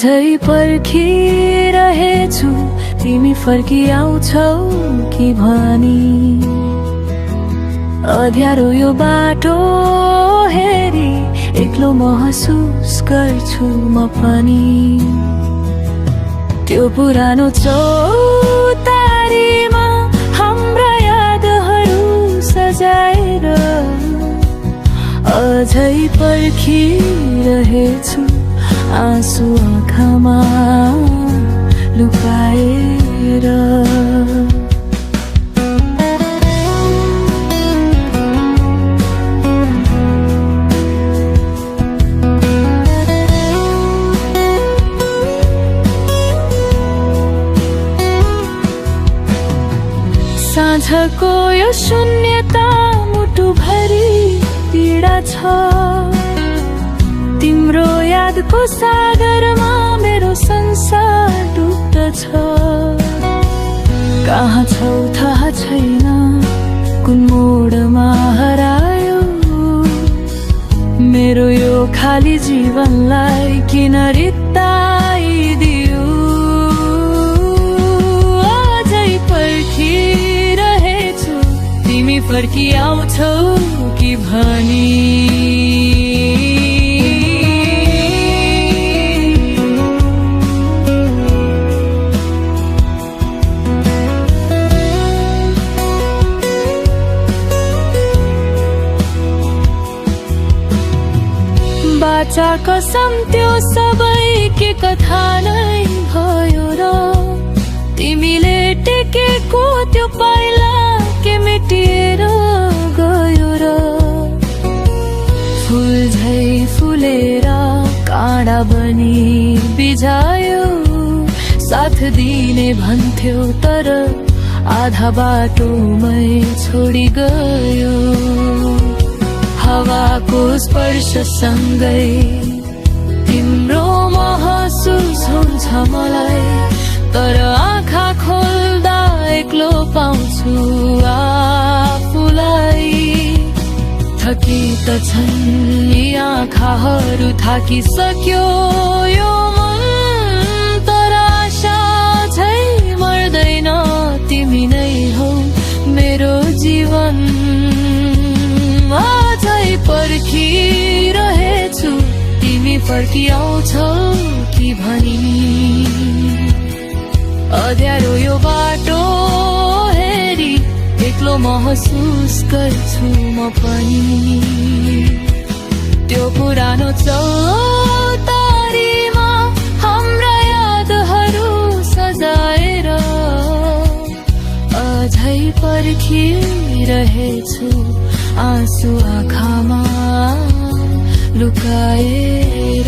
अझै पर्खिरहेछु तिमी फर्किआउँछौ कि भनी। अँध्यारो यो बाटो हेरी एक्लो महसुस गर्छु म पनि। त्यो पुरानो चौतारीमा हाम्रा यादहरू सजाएर अझै पर्खिरहेछु आँसु आँखामा लुकाएर। साँझको यो शून्यता मुटुभरि पीडा छ। तिम्रो यादको सागरमा मेरो संसार डुब्दछ। कहाँ छौ थाहा छैन, कुन मोडमा हरायो मेरो यो खाली जीवनलाई किन रित्ताइदियो। अझै पर्खिरहेछु तिमी फर्किआउँछौ कि भनी। बाचा कसम त्यो सबै के कथा नै भयो र। तिमीले टेकेको त्यो पाइला के मेटिएर गयो र। फुल झै फुलेर काँडा बनी बिझायो। साथ दिने भन्थ्यो तर आधा बाटोमै छोडी गयो। हावाको स्पर्शसँगै तिम्रो महसुस हुन्छ मलाई, तर आँखा खोल्दा एक्लो पाउँछु आफूलाई। थकित छन् यी आँखाहरू, थाकिसक्यो यो मन, तर आशा झै मर्दैन। तिमी नै हौ मेरो जीवन। अझै पर्खिरहेछु तिमी फर्किआउँछौ कि भनी। अँध्यारो यो बाटो हेरी एक्लो महसुस गर्छु म पनि। त्यो पुरानो चौतारीमा हाम्रा यादहरू सजाएर अझै पर्खिरहेछु आँसु आँखामा लुकाएर।